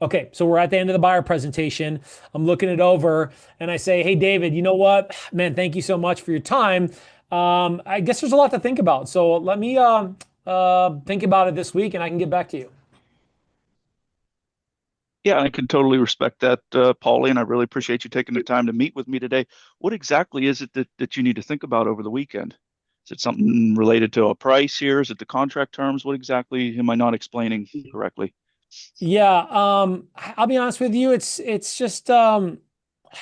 Okay, so we're at the end of the buyer presentation. I'm looking it over and I say, hey, David, you know what? Man, thank you so much for your time. I guess there's a lot to think about. So let me think about it this week and I can get back to you. Yeah, I can totally respect that, Pauly, and I really appreciate you taking the time to meet with me today. What exactly is it that you need to think about over the weekend? Is it something related to a price here? Is it the contract terms? What exactly am I not explaining correctly? Yeah, I'll be honest with you. It's just I've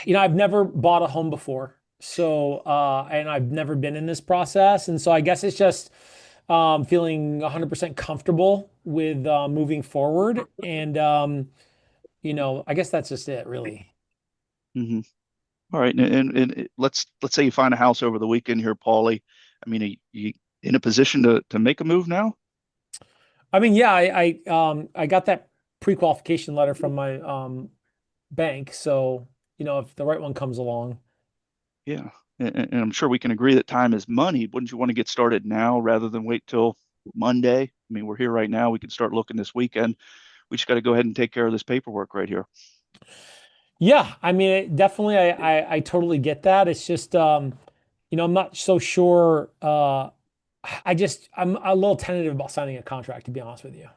never bought a home before. So and I've never been in this process. And so I guess it's just feeling 100% comfortable with moving forward. And I guess that's just it, really. Hmm. All right, and let's say you find a house over the weekend here, Pauly. I mean, are you in a position to make a move now? I mean, yeah, I got that pre-qualification letter from my bank. So, if the right one comes along. Yeah, and I'm sure we can agree that time is money. Wouldn't you want to get started now rather than wait till Monday? I mean, we're here right now. We can start looking this weekend. We just got to go ahead and take care of this paperwork right here. Yeah, I mean, definitely, I totally get that. It's just, I'm not so sure. I'm a little tentative about signing a contract, to be honest with you.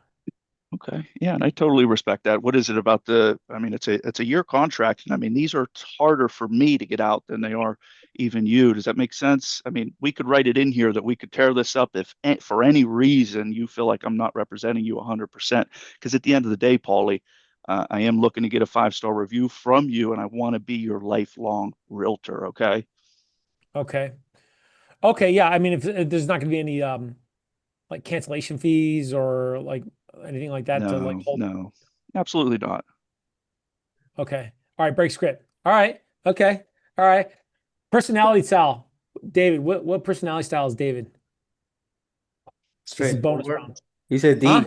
Okay. Yeah, and I totally respect that. What is it about I mean, it's a year contract, and I mean, these are harder for me to get out than they are even you. Does that make sense? I mean, we could write it in here that we could tear this up if for any reason you feel like I'm not representing you 100%. Because at the end of the day, Paulie, I am looking to get a five-star review from you, and I want to be your lifelong realtor. Okay. Okay. Okay. Yeah. I mean, if there's not going to be any like cancellation fees or like anything like that to like No, hold. no, absolutely not. Okay. All right. Break script. All right. Okay. All right. Personality style. David, what personality style is David? This is bonus Straightforward. round. You said Huh?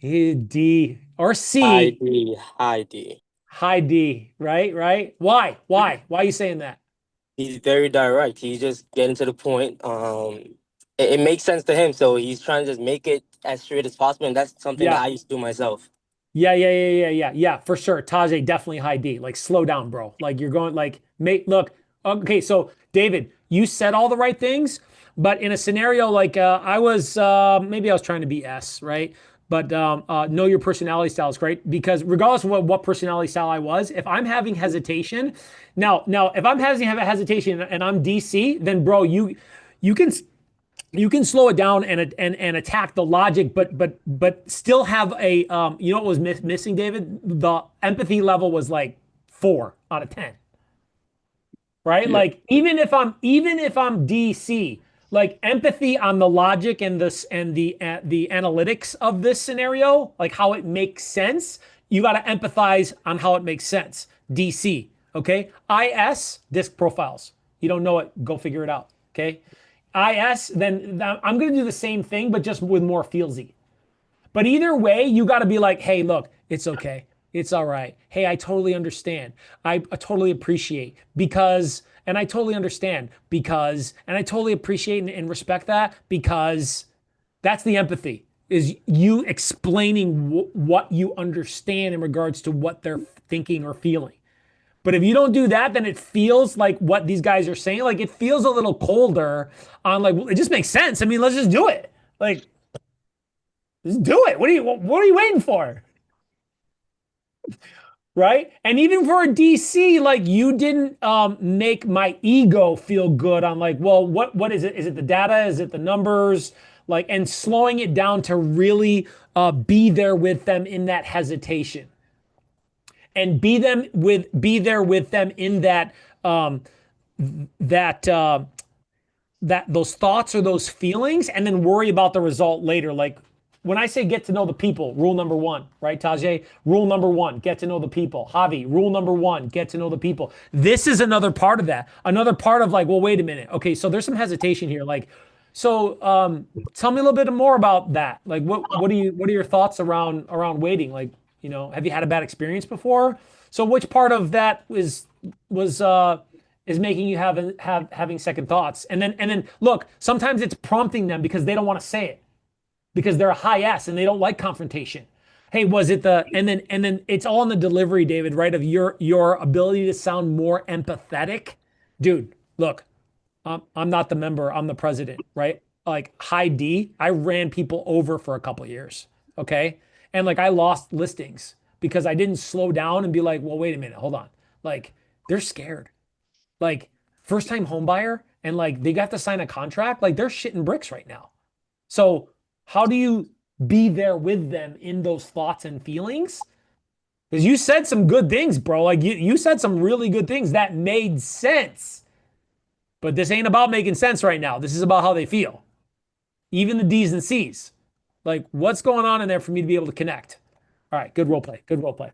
D. D or High C. D, high D. High D, right? Right? Why? Why? Why are you saying that? He's very direct. He's just getting to the point. It makes sense to him, so he's trying to just make it as straight as possible, and that's something that Yeah. I used to do myself. Yeah, for sure. Tajay, definitely high D. Like, slow down, bro. Like, you're going, like, look. Okay, so, David, you said all the right things, but in a scenario like maybe I was trying to be S, right? But know your personality style is great because regardless of what personality style I was, if I'm having hesitation, now, if I'm having hesitation and I'm DC, then, bro, you can slow it down and attack the logic, but still have a what was missing, David? The empathy level was like 4 out of 10, right? Yeah, Like even if I'm DC, like empathy on the logic and this and the analytics of this scenario, like how it makes sense. You got to empathize on how it makes sense. DC, okay? IS disc profiles. You don't know it, go figure it out. Okay. IS, then I'm going to do the same thing, but just with more feelsy. But either way, you got to be like, hey, look, it's okay. It's all right. Hey, I totally understand. I totally appreciate because, and I totally understand because, and I totally appreciate and respect that because that's the empathy is you explaining what you understand in regards to what they're thinking or feeling. But if you don't do that, then it feels like what these guys are saying. Like it feels a little colder on like, well, it just makes sense. I mean, let's just do it. Like, just do it. What are you waiting for? Right? And even for a DC, like you didn't make my ego feel good on like, well, what is it? Is it the data? Is it the numbers? Like, and slowing it down to really be there with them in that hesitation and be there with them in that those thoughts or those feelings and then worry about the result later. Like when I say get to know the people, rule number one, right, Tajay? Rule number one, get to know the people. Javi, rule number one, get to know the people. This is another part of that. Another part of like, well, wait a minute. Okay, so there's some hesitation here. Like, so tell me a little bit more about that. Like what are your thoughts around waiting? Like, have you had a bad experience before? So which part of that was is making you having second thoughts? And then look, sometimes it's prompting them because they don't want to say it because they're a high S and they don't like confrontation. Hey, was it the and then it's all in the delivery, David, right? Of your ability to sound more empathetic. Dude, look, I'm not the member, I'm the president, right? Like high D, I ran people over for a couple years. Okay. And like I lost listings because I didn't slow down and be like, well, wait a minute, hold on. Like they're scared. Like first time home buyer and like they got to sign a contract, like they're shitting bricks right now. So how do you be there with them in those thoughts and feelings? Because you said some good things, bro. Like you said some really good things that made sense. But this ain't about making sense right now. This is about how they feel. Even the D's and C's. Like, what's going on in there for me to be able to connect? All right, good role play. Good role play.